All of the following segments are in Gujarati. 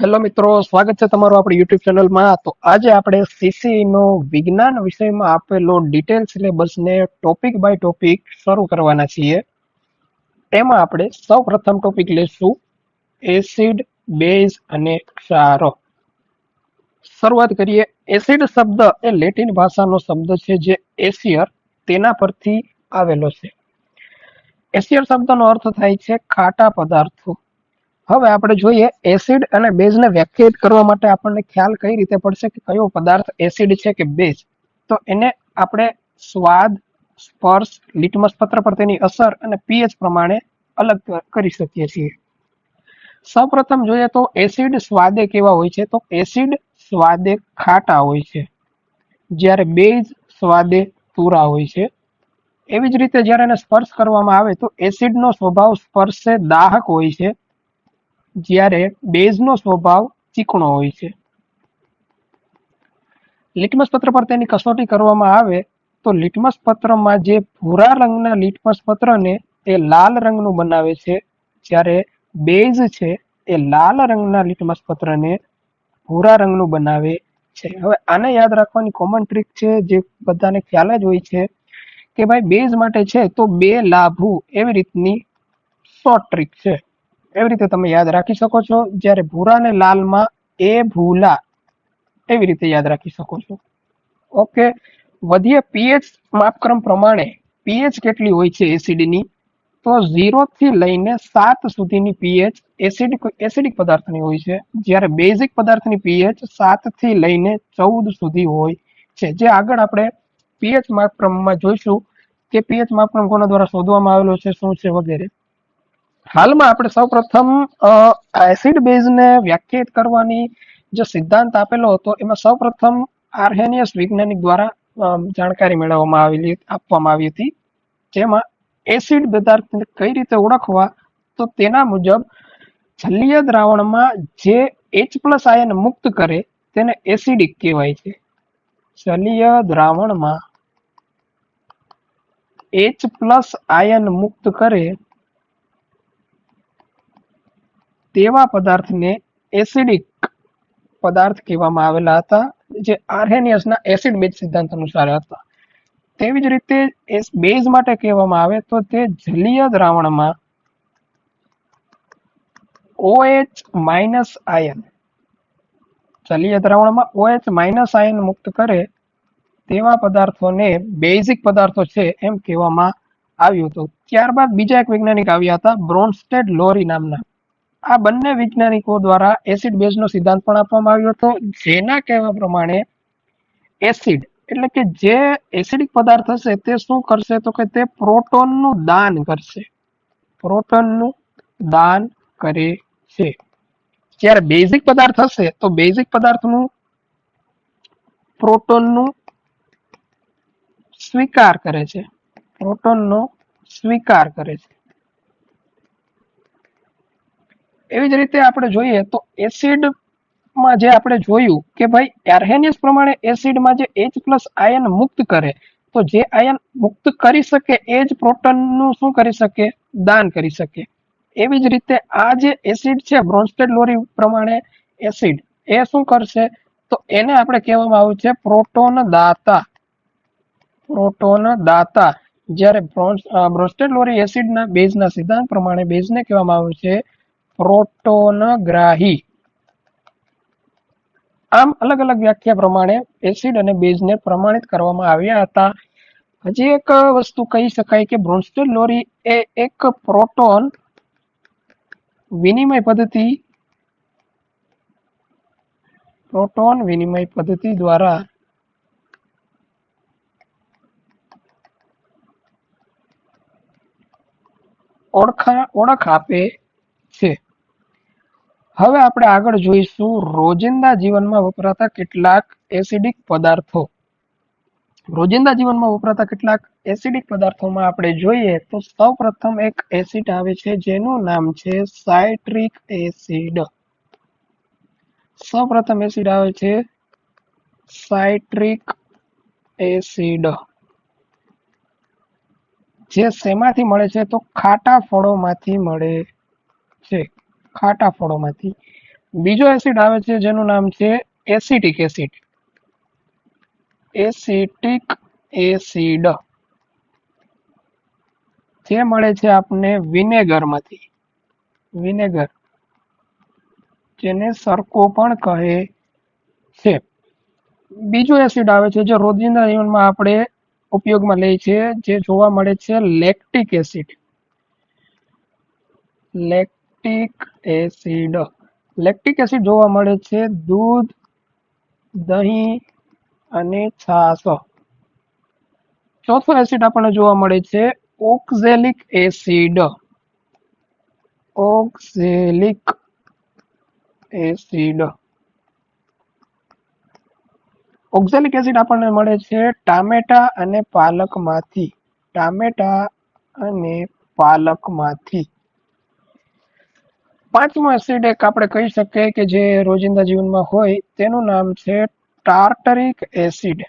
હેલો મિત્રો, સ્વાગત છે તમારું આપણી યુટ્યુબ ચેનલમાં. તો આજે આપણે સીસી નો વિજ્ઞાન વિષયમાં આપેલો ડિટેલ સિલેબસને ટોપિક બાય ટોપિક શરૂ કરવાના છીએ. એમાં આપણે સૌ પ્રથમ ટોપિક લેશું એસિડ, બેઝ અને ક્ષારો. શરૂઆત કરીએ. એસિડ શબ્દ એ લેટિન ભાષાનો શબ્દ છે જે એસિયર તેના પરથી આવેલો છે. એસિયર શબ્દનો અર્થ થાય છે ખાટા પદાર્થો. હવે આપણે જોઈએ એસિડ અને બેઝને વ્યાખ્યાયિત કરવા માટે આપણને ખ્યાલ કઈ રીતે પડશે કે કયો પદાર્થ એસિડ છે કે બેઝ. તો એને આપણે સ્વાદ, સ્પર્શ, લિટમસ પત્ર પર તેની અસર અને પીએચ પ્રમાણે અલગ કરી શકીએ છીએ. સૌપ્રથમ જોઈએ તો એસિડ સ્વાદે કેવા હોય છે, તો એસિડ સ્વાદે ખાટા હોય છે, જ્યારે બેઝ સ્વાદે તુરા હોય છે. એવી જ રીતે જ્યારે એને સ્પર્શ કરવામાં આવે તો એસિડનો સ્વભાવ સ્પર્શે દાહક હોય છે, જ્યારે બેઝનો સ્વભાવ ચીકણો હોય છે. લિટમસ પત્ર પર તેની કસોટી કરવામાં આવે તો લિટમસ પત્રમાં જે ભૂરા રંગના લિટમસ પત્રને એ લાલ રંગનું બનાવે છે, જ્યારે બેઝ છે એ લાલ રંગના લિટમસ પત્રને ભૂરા રંગનું બનાવે છે. હવે આને યાદ રાખવાની કોમન ટ્રીક છે, જે બધાને ખ્યાલ જ હોય છે કે ભાઈ બેઝ માટે છે તો બે લાભુ, એવી રીતની શોર્ટ ટ્રીક છે. એવી રીતે તમે યાદ રાખી શકો છો. જ્યારે ભૂરા ને લાલમાં એ ભૂલા, એવી રીતે યાદ રાખી શકો છો. ઓકે, વધીએ પીએચ માપક્રમ પ્રમાણે. પીએચ કેટલી હોય છે એસિડની, તો 0 થી લઈને 7 સુધીની પીએચ એસિડિક પદાર્થની હોય છે, જ્યારે બેઝિક પદાર્થની પીએચ 7 થી લઈને 14 સુધી હોય છે. જે આગળ આપણે પીએચ માપક્રમમાં જોઈશું કે પીએચ માપક્રમ કોના દ્વારા શોધવામાં આવેલો છે, શું છે વગેરે. હાલમાં આપણે સૌપ્રથમ એસિડ બેઝને વ્યાખ્યાયિત કરવાની જે સિદ્ધાંત આપેલો હતો એમાં સૌપ્રથમ આર્હેનિયસ વૈજ્ઞાનિક દ્વારા જાણકારી આપવામાં આવી હતી, જેમાં એસિડ પદાર્થને કઈ રીતે ઓળખવા, તો તેના મુજબ જલીય દ્રાવણમાં જે H+ આયન મુક્ત કરે તેને એસિડિક કહેવાય છે. જલીય દ્રાવણમાં H+ આયન મુક્ત કરે તેવા પદાર્થને એસિડિક પદાર્થ કહેવામાં આવેલા હતા, જે આર્હેનિયસના એસિડ બેઝ સિદ્ધાંત અનુસાર હતા. તેવી જ રીતે બેઝ માટે કહેવામાં આવે તો તે જલીય દ્રાવણમાં OH- આયન જલીય દ્રાવણમાં OH- આયન મુક્ત કરે તેવા પદાર્થોને બેઝિક પદાર્થો છે એમ કહેવામાં આવ્યું હતું. ત્યારબાદ બીજા એક વૈજ્ઞાનિક આવ્યા હતા, બ્રોન્સ્ટેડ લોરી નામના. આ બંને વૈજ્ઞાનિકો દ્વારા એસિડ બેઝનો સિદ્ધાંત પણ આપવામાં આવ્યો હતો, જેના કહેવા પ્રમાણે એસિડ એટલે કે જે એસિડિક પદાર્થ હશે તે શું કરશે, તો કે તે પ્રોટોનનું દાન કરશે. પ્રોટોનનું દાન કરે છે. જ્યારે બેઝિક પદાર્થ હશે તો બેઝિક પદાર્થનું પ્રોટોનનું સ્વીકાર કરે છે. પ્રોટોનનો સ્વીકાર કરે છે. એવી જ રીતે આપણે જોઈએ તો એસિડમાં જે આપણે જોયું કે ભાઈ આર્હેનિયસ પ્રમાણે એસિડમાં જે H+ આયન મુક્ત કરે, તો જે આયન મુક્ત કરી શકે એ જ પ્રોટોનનું શું કરી શકે, દાન કરી શકે. એવી જ રીતે આ જે એસિડ છે બ્રોન્સ્ટેડ લોરી પ્રમાણે એસિડ એ શું કરશે, તો એને આપણે કહેવામાં આવે છે પ્રોટોન દાતા. પ્રોટોન દાતા. જ્યારે બ્રોન્સ્ટેડ લોરી એસિડના બેઝના સિદ્ધાંત પ્રમાણે બેઝને કહેવામાં આવે છે પ્રોટોનગ્રાહી. આમ અલગ અલગ વ્યાખ્યા પ્રમાણે એસિડ અને બેઝને પ્રમાણિત કરવામાં આવ્યા હતા. હજી એક વસ્તુ કહી શકાય કે બ્રોન્સ્ટેડ લોરી એ એક પ્રોટોન વિનિમય પદ્ધતિ દ્વારા ઓળખ આપે છે. હવે આપણે આગળ જોઈશું રોજિંદા જીવનમાં વપરાતા કેટલાક એસિડિક પદાર્થો. રોજિંદા જીવનમાં વપરાતા કેટલાક એસિડિક પદાર્થોમાં આપણે જોઈએ તો સૌપ્રથમ એક એસિડ આવે છે જેનું નામ છે સાઇટ્રિક એસિડ. સૌપ્રથમ એસિડ આવે છે સાઇટ્રિક એસિડ, જે શેમાંથી મળે છે, તો ખાટા ફળોમાંથી મળે છે. ખાટા ફળોમાંથી. બીજો એસિડ આવે છે જેનું નામ છે એસિટિક એસિડ. એસિટિક એસિડ જે મળે છે આપણને વિનેગરમાંથી. વિનેગર, જેને સરકો પણ કહે છે. બીજો એસિડ આવે છે જે રોજિંદા જીવનમાં આપણે ઉપયોગમાં લઈએ છીએ, જે જોવા મળે છે lactic acid. Lactic acid. Lactic acid જોવા મળે છે દૂધ, દહીં અને છાશ. ચોથો એસિડ આપણને જોવા મળે છે oxalic acid. Oxalic acid. Oxalic acid આપણને મળે છે ટામેટા અને પાલકમાંથી. ટામેટા અને પાલકમાંથી. પાંચમો એસિડ એક આપણે કહી શકીએ કે જે રોજિંદા જીવનમાં હોય તેનું નામ છે ટાર્ટરિક એસિડ.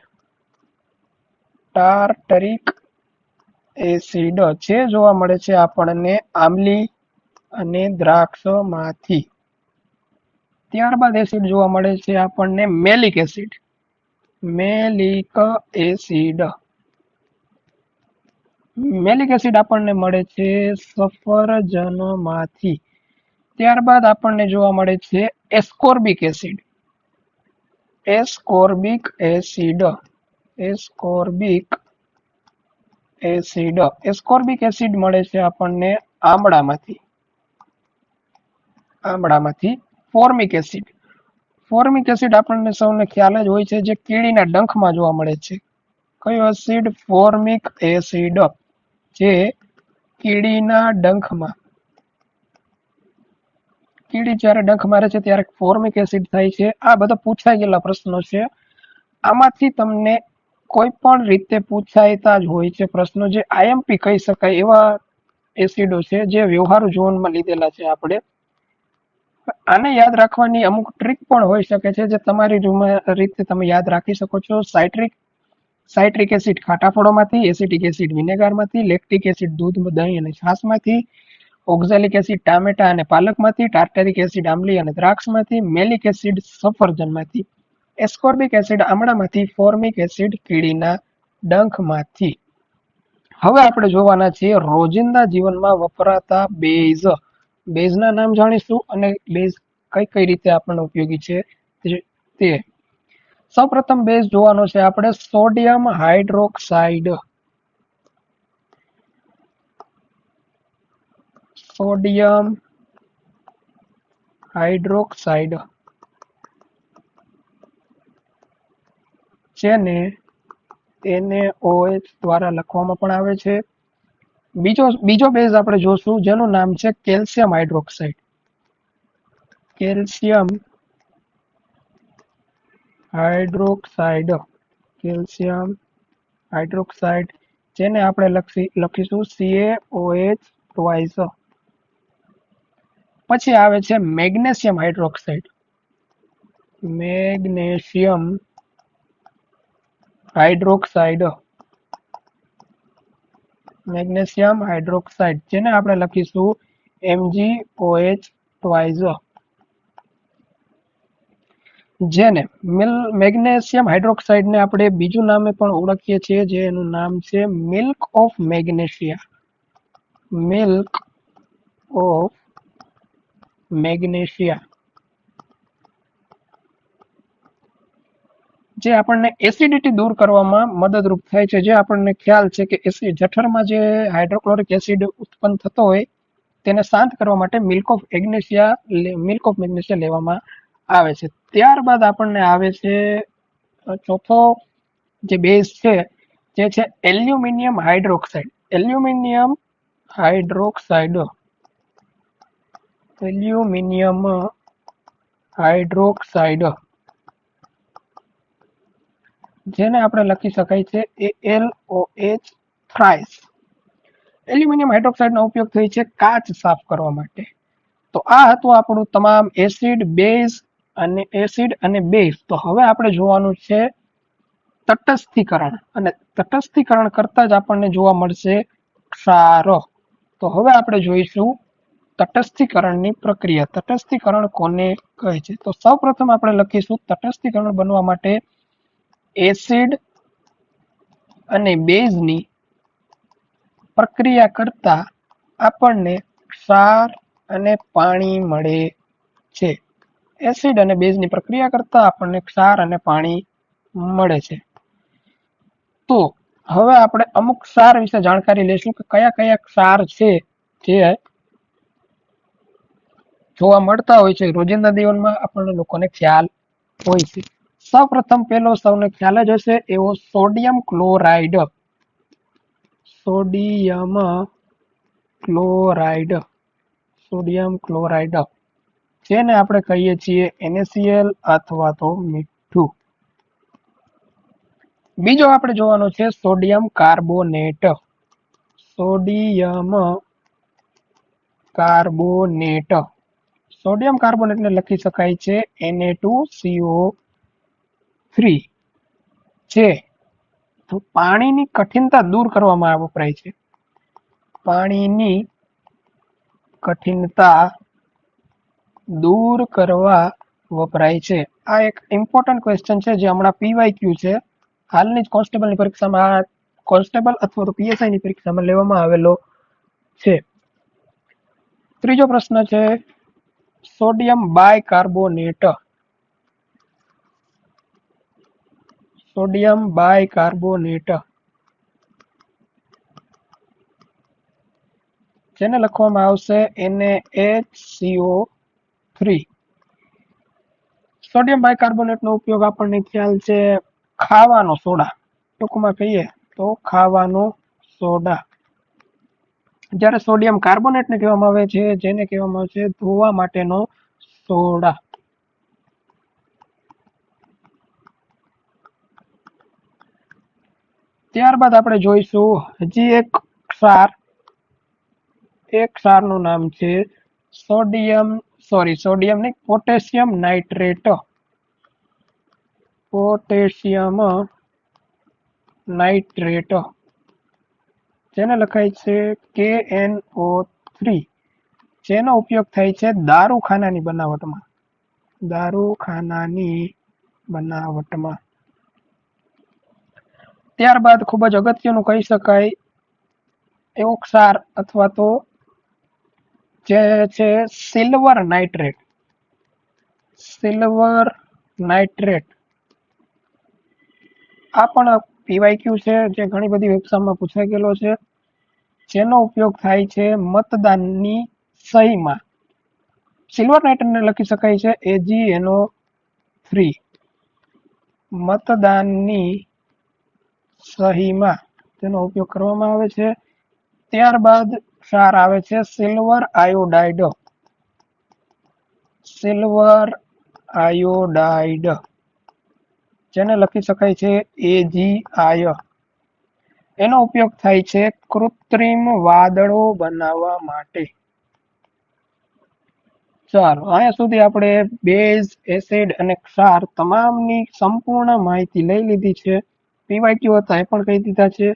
ટાર્ટરિક એસિડ જે જોવા મળે છે આપણને આંબલી અને દ્રાક્ષમાંથી. ત્યારબાદ એસિડ જોવા મળે છે આપણને malic acid. Malic acid. Malic acid આપણને મળે છે સફરજનમાંથી. ત્યારબાદ આપણને જોવા મળે છે ascorbic acid. Ascorbic acid. Ascorbic acid. Ascorbic acid મળે છે આપણને આમળામાંથી. આમળામાંથી. Formic acid. ફોર્મિક એસિડ આપણને સૌને ખ્યાલ જ હોય છે જે કીડીના ડંખમાં જોવા મળે છે. કયો એસિડ? Formic acid. જે કીડીના ડંખમાં, કીડી જ્યારે ડંખ મારે છે ત્યારે ફોર્મિક એસિડ થાય છે. આ બધા પૂછાઈ ગયેલા પ્રશ્નો છે. આમાંથી તમને કોઈ પણ રીતે પૂછાયતા જ હોય છે પ્રશ્નો, જે આઈએમપી કહી શકાય એવા એસિડો છે જે વ્યવહારુ જીવનમાં લીધેલા છે આપણે. આને યાદ રાખવાની અમુક ટ્રીક પણ હોઈ શકે છે જે તમારી રીતે તમે યાદ રાખી શકો છો. સાઇટ્રિક એસિડ ખાટા ફળોમાંથી, એસિટિક એસિડ વિનેગરમાંથી, લેક્ટિક એસિડ દૂધ, દહીં અને છાશમાંથી, ઓક્ઝેલિક એસિડ ટામેટા અને પાલકમાંથી, ટાર્ટરિક એસિડ આંબલી અને દ્રાક્ષમાંથી, મેલિક એસિડ સફરજનમાંથી, એસ્કોર્બિક એસિડ આમળામાંથી, ફોર્મિક એસિડ કીડીના ડંખમાંથી. હવે આપણે જોવાના છીએ રોજિંદા જીવનમાં વપરાતા બેઝ. બેઝના નામ જાણીશું અને બેઝ કઈ કઈ રીતે આપણને ઉપયોગી છે તે. સૌપ્રથમ બેઝ જોવાનો છે આપણે સોડિયમ હાઇડ્રોક્સાઇડ. સોડિયમ હાઇડ્રોક્સાઇડ, જેને NaOH દ્વારા લખવામાં પણ આવે છે. બીજો બેઝ આપણે જોશું જેનું નામ છે calcium hydroxide. Calcium hydroxide. Calcium hydroxide, જેને આપણે લખીશું CaOH ટ્વાઇસ. પછી આવે છે magnesium hydroxide. Magnesium hydroxide. Magnesium hydroxide, જેને આપણે લખીશું MgOH ટ્વાઇસ. જેને મેગ્નેશિયમ હાઇડ્રોક્સાઇડને આપણે બીજું નામે પણ ઓળખીએ છીએ, જેનું નામ છે milk of magnesia. Milk of magnesia, જે આપણને એસિડિટી દૂર કરવામાં મદદરૂપ થાય છે. જે આપણને ખ્યાલ છે કે જઠરમાં જે હાઇડ્રોક્લોરિક એસિડ ઉત્પન્ન થતો હોય તેને શાંત કરવા માટે મિલ્ક ઓફ મેગ્નેશિયા લેવામાં આવે છે. ત્યારબાદ આપણને આવે છે ચોથો જે બેઝ છે, જે છે aluminium hydroxide. Aluminium hydroxide. Aluminium hydroxide, જેને આપણે લખી શકાય છે AlOH થ્રાઇસ. એલ્યુમિનિયમ હાઇડ્રોક્સાઇડનો ઉપયોગ થાય છે કાચ સાફ કરવા માટે. તો આ હતું આપણું તમામ એસિડ અને બેઝ. તો હવે આપણે જોવાનું છે તટસ્થીકરણ, અને તટસ્થીકરણ કરતા જ આપણને જોવા મળશે ક્ષાર. તો હવે આપણે જોઈશું તટસ્થીકરણની પ્રક્રિયા. તટસ્થીકરણ કોને કહે છે? તો સૌપ્રથમ આપણે લખીશું તટસ્થીકરણ બનવા માટે એસિડ અને બેઝની પ્રક્રિયા કરતા આપણને ક્ષાર અને પાણી મળે છે. એસિડ અને બેઝની પ્રક્રિયા કરતા આપણને ક્ષાર અને પાણી મળે છે. તો હવે આપણે અમુક ક્ષાર વિશે જાણકારી લઈશું કે કયા કયા ક્ષાર છે જે જોવા મળતા હોય છે રોજિંદા જીવનમાં, આપણને લોકોને ખ્યાલ હોય છે. સૌપ્રથમ પહેલો સૌને ખ્યાલ જ હશે એવો sodium chloride. Sodium chloride, sodium chloride, જેને આપણે કહીએ છીએ NaCl અથવા તો મીઠું. બીજો આપણે જોવાનો છે sodium carbonate. Sodium carbonate, sodium કાર્બોનેટને લખી શકાય છે Na2CO3, જે પાણીની કઠિનતા દૂર કરવામાં વપરાય છે. પાણીની કઠિનતા દૂર કરવા વપરાય છે. આ એક ઇમ્પોર્ટન્ટ ક્વેશ્ચન છે જે હમણાં PYQ છે, હાલની જ કોન્સ્ટેબલની પરીક્ષામાં, કોન્સ્ટેબલ અથવા તો PSI ની પરીક્ષામાં લેવામાં આવેલો છે. ત્રીજો પ્રશ્ન છે સોડિયમ બાયકાર્બોનેટ. સોડિયમ બાયકાર્બોનેટ, જેને લખવામાં આવશે NaHCO3. સોડિયમ બાયકાર્બોનેટનો ઉપયોગ આપણને ખ્યાલ છે ખાવાનો સોડા, ટૂંકમાં કહીએ તો ખાવાનો સોડા. જ્યારે સોડિયમ કાર્બોનેટને કહેવામાં આવે છે જેને કહેવામાં આવે છે ધોવા માટેનો સોડા. ત્યારબાદ આપણે જોઈશું હજી એક ક્ષાર. એક ક્ષારનું નામ છે સોડિયમ નહીં, પોટેશિયમ નાઇટ્રેટ. પોટેશિયમ નાઇટ્રેટ, જેને લખાય છે KNO3, જેનો ઉપયોગ થાય છે દારૂખાનાની બનાવટમાં. દારૂખાનાની બનાવટમાં. ત્યારબાદ ખૂબ જ અગત્યનું કહી શકાય એવો ક્ષાર અથવા તો જે છે સિલ્વર નાઇટ્રેટ. સિલ્વર નાઇટ્રેટ, આ પણ PYQ છે જે ઘણી બધી એક્ઝામમાં પૂછાઈ ગયેલો છે, જેનો ઉપયોગ થાય છે મતદાનની સહીમાં. સિલ્વર નાઇટ્રેટને લખી શકાય છે AgNO3, મતદાનની સહીમાં તેનો ઉપયોગ કરવામાં આવે છે. ત્યારબાદ ક્ષાર આવે છે સિલ્વર આયોડાઇડ. સિલ્વર આયોડાઇડ, જેને લખી શકાય છે AgI. એનો ઉપયોગ થાય છે કૃત્રિમ વાદળો બનાવવા માટે. ચાલો, અહીંયા સુધી આપણે બેઝ, એસિડ અને ક્ષાર તમામની સંપૂર્ણ માહિતી લઈ લીધી છે. PYQ હતા એ પણ કહી દીધા છે.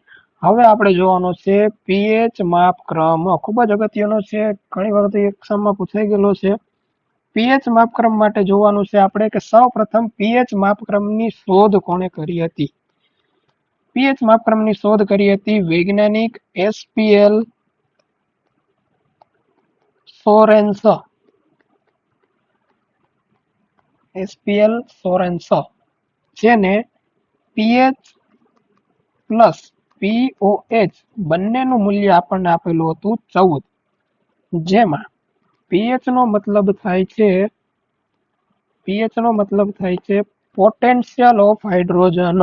હવે આપણે જોવાનો છે pH માપક્રમ. ખૂબ જ અગત્યનો છે, ઘણી વખત એક્ઝામમાં પૂછાઈ ગયેલો છે. pH માપક્રમ માટે જોવાનું છે આપણે કે સૌપ્રથમ pH માપક્રમની શોધ કોણે કરી હતી? pH માપક્રમની શોધ કરી હતી વૈજ્ઞાનિક SPL સોરેન્સ. SPL સોરેન્સ, જેને pH પ્લસ POH બંનેનું મૂલ્ય આપણને આપેલું હતું 14, જેમાં pH નો મતલબ થાય છે potential of hydrogen.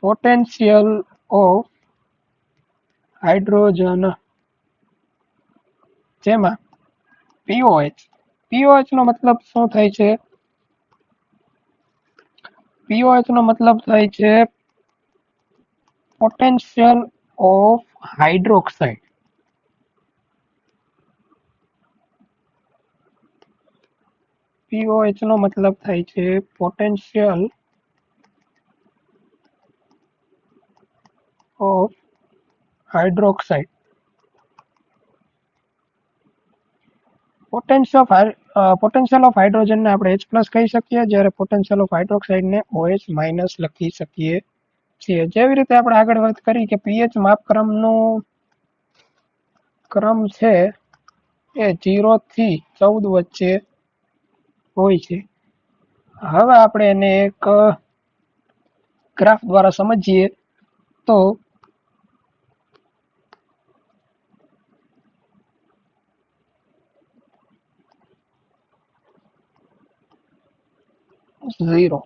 Potential of hydrogen, જેમાં POH નો મતલબ શું થાય છે? POH નો મતલબ થાય છે પોટેન્શિયલ ઓફ હાઇડ્રોક્સાઇડ. POH નો મતલબ થાય છે potential of hydroxide. Potential of હાઇડ્રોજનને આપણે H+ કહી શકીએ, જ્યારે પોટેન્શિયલ ઓફ હાઇડ્રોક્સાઇડને OH- લખી શકીએ છીએ. જેવી રીતે આપણે આગળ વાત કરી કે pH માપક્રમનો ક્રમ છે એ 0 થી 14 વચ્ચે હોય છે. હવે આપણે એને એક ગ્રાફ દ્વારા સમજીએ તો 0.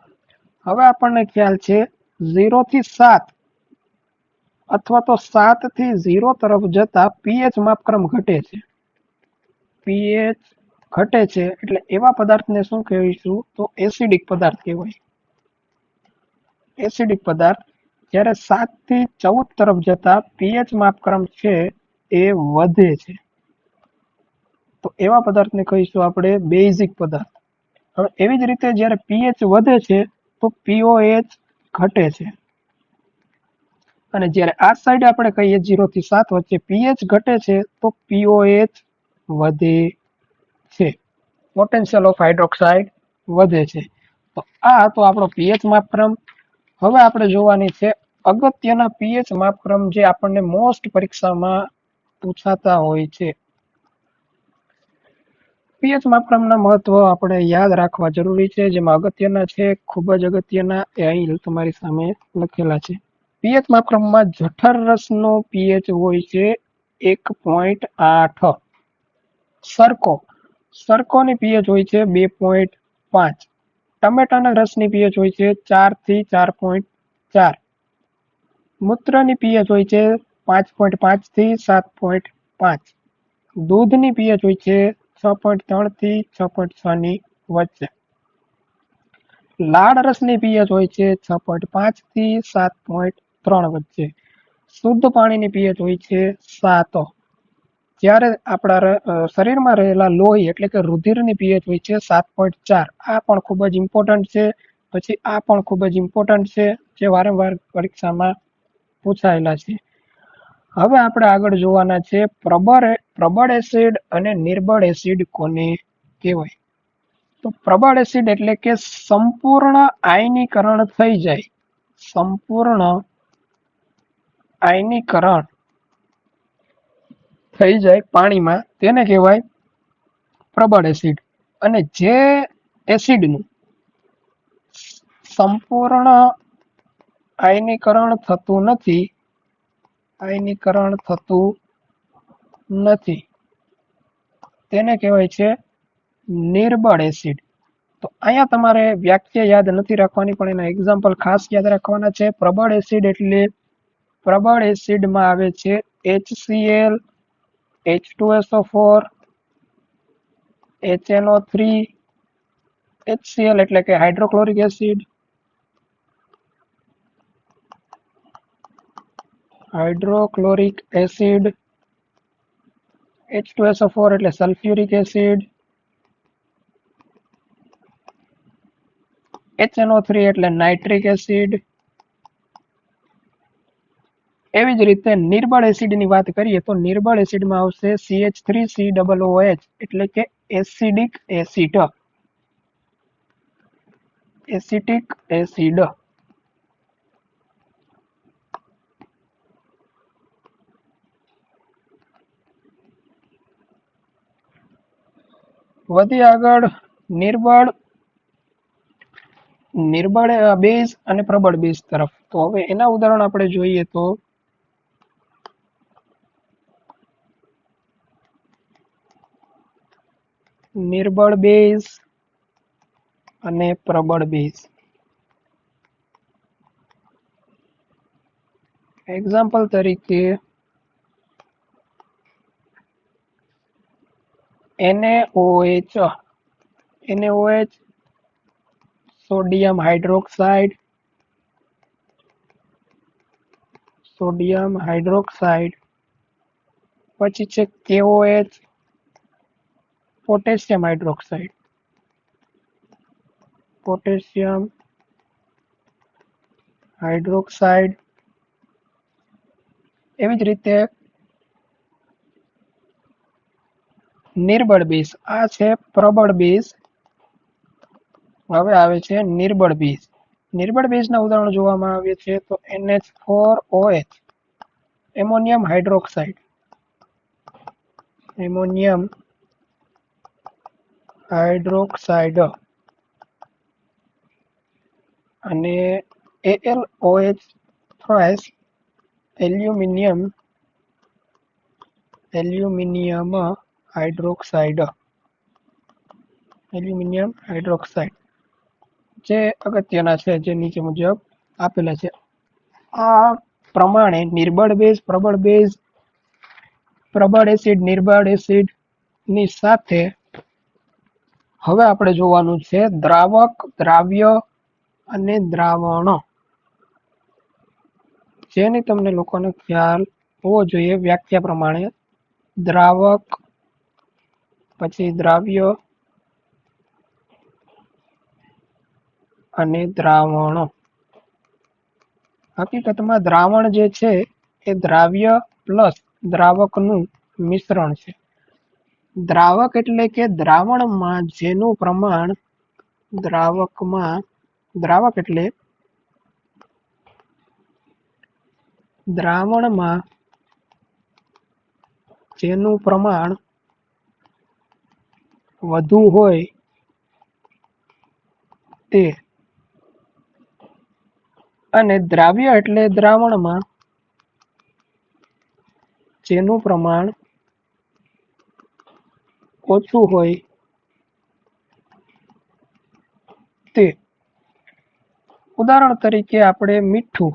હવે આપણને ખ્યાલ છે 0 થી 7 અથવા તો 7 થી 0 તરફ જતા pH માપક્રમ ઘટે છે. pH ઘટે છે એટલે એવા પદાર્થને શું કહીશું તો એસિડિક પદાર્થ કહેવાય. એસિડિક પદાર્થ. જ્યારે 7 થી 14 તરફ જતા pH માપક્રમ છે એ વધે છે, તો એવા પદાર્થને કહીશું આપણે બેઝિક પદાર્થ. હવે એવી જ રીતે જ્યારે pH વધે છે તો pOH ઘટે છે, અને જ્યારે આ સાઈડ આપણે કહીએ 0 થી 7 વચ્ચે pH ઘટે છે તો pOH વધે છે, પોટેન્શિયલ ઓફ હાઇડ્રોક્સાઇડ વધે છે. તો આ તો આપણો pH માપક્રમ. હવે આપણે જોવાની છે અગત્યના pH માપક્રમ જે આપણને મોસ્ટ પરીક્ષામાં પૂછાતા હોય છે. pH માપક્રમના મહત્વ આપણે યાદ રાખવા જરૂરી છે, જેમાં અગત્યના છે, ખૂબ જ અગત્યના, એ અહીં તમારી સામે લખેલા છે. pH માપક્રમમાં જઠર રસનો pH હોય છે 1.8. સરકોની pH હોય છે 2.5. ટમેટાના રસની pH હોય છે 4 થી 4.4. મૂત્રની pH હોય છે 5.5 થી 7.5. દૂધની pH હોય છે 6.3 થી 6.6 ની વચ્ચે. લાળ રસની pH હોય છે 6.5 થી 7.3 વચ્ચે. શુદ્ધ પાણીની pH હોય છે 7. જ્યારે આપણા શરીરમાં રહેલા લોહી એટલે કે રુધિરની pH હોય છે 7.4. આ પણ ખૂબ જ ઇમ્પોર્ટન્ટ છે. પછી આ પણ ખૂબ જ ઇમ્પોર્ટન્ટ છે, જે વારંવાર પરીક્ષામાં પૂછાયેલા છે. હવે આપણે આગળ જોવાના છે પ્રબળ એસિડ અને નિર્બળ એસિડ કોને કહેવાય. તો પ્રબળ એસિડ એટલે કે સંપૂર્ણ આયનીકરણ થઈ જાય, સંપૂર્ણ આયનીકરણ થઈ જાય પાણીમાં, તેને કહેવાય પ્રબળ એસિડ. અને જે એસિડનું સંપૂર્ણ આયનીકરણ થતું નથી તેને કહેવાય છે નિર્બળ એસિડ. તો અહીંયા તમારે વ્યાખ્યા યાદ નથી રાખવાની, પણ એના એક્ઝામ્પલ ખાસ યાદ રાખવાના છે. પ્રબળ એસિડ એટલે પ્રબળ એસિડમાં આવે છે HCl, H2SO4, HNO3, HCl એટલે કે હાઇડ્રોક્લોરિક એસિડ, H2SO4 એટલે સલ્ફ્યુરિક એસિડ, HNO3 એટલે નાઇટ્રિક એસિડ. એવી જ રીતે નિર્બળ એસિડની વાત કરીએ તો નિર્બળ એસિડમાં આવશે CH3COOH એટલે કે એસિડિક એસિડ. વધી આગળ નિર્બળ બેઝ અને પ્રબળ બેઝ તરફ. તો હવે એના ઉદાહરણ આપણે જોઈએ તો નિર્બળ બેઝ અને પ્રબળ બેઝ. એક્ઝામ્પલ તરીકે NaOH, સોડિયમ હાઇડ્રોક્સાઇડ, પછી છે KOH, પોટેશિયમ હાઇડ્રોક્સાઇડ. એવી જ રીતે નિર્બળ બેઝ, આ છે પ્રબળ બેઝ. હવે આવે છે નિર્બળ બેઝ. નિર્બળ બેઝના ઉદાહરણો જોવામાં આવે છે તો NH4OH, ammonium hydroxide, ammonium hydroxide અને AlOH thrice, aluminium hydroxide, aluminium hydroxide જે અગત્યના છે, જે નીચે મુજબ આપેલા છે. આ પ્રમાણે નિર્બળ બેઝ, પ્રબળ બેઝ, પ્રબળ એસિડ, નિર્બળ એસિડ ની સાથે હવે આપણે જોવાનું છે દ્રાવક, દ્રાવ્ય અને દ્રાવણ, જેની તમને લોકોને ખ્યાલ હોવો જોઈએ વ્યાખ્યા પ્રમાણે. દ્રાવક, પછી દ્રાવ્ય અને દ્રાવણ. હકીકતમાં દ્રાવણ જે છે એ દ્રાવ્ય પ્લસ દ્રાવકનું મિશ્રણ છે. દ્રાવક એટલે કે દ્રાવણમાં જેનું પ્રમાણ, દ્રાવક એટલે દ્રાવણમાં જેનું પ્રમાણ વધુ હોય તે. અને દ્રાવ્ય એટલે દ્રાવણમાં જેનું પ્રમાણ ઓછું હોય તે. ઉદાહરણ તરીકે આપણે મીઠું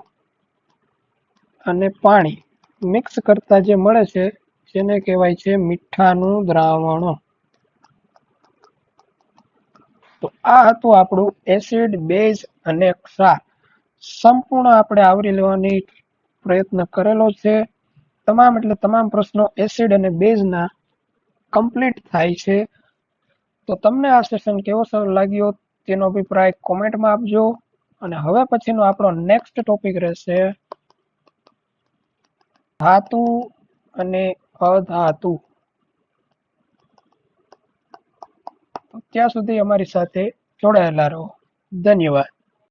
અને પાણી મિક્સ કરતા જે મળે છે જેને કહેવાય છે મીઠાનું દ્રાવણ. તો આ હતું આપણું એસિડ, બેઝ અને ક્ષાર. સંપૂર્ણ આપણે આવરી લેવાની પ્રયત્ન કરેલો છે. તમામ એટલે તમામ પ્રશ્નો એસિડ અને બેઝના કમ્પ્લીટ થાય છે. તો તમને આ સેશન કેવો લાગ્યો તેનો અભિપ્રાય કોમેન્ટમાં આપજો. અને હવે પછીનો આપણો નેક્સ્ટ ટોપિક રહેશે ધાતુ અને અધાતુ. ત્યાં સુધી અમારી સાથે જોડાયેલા રહો. ધન્યવાદ.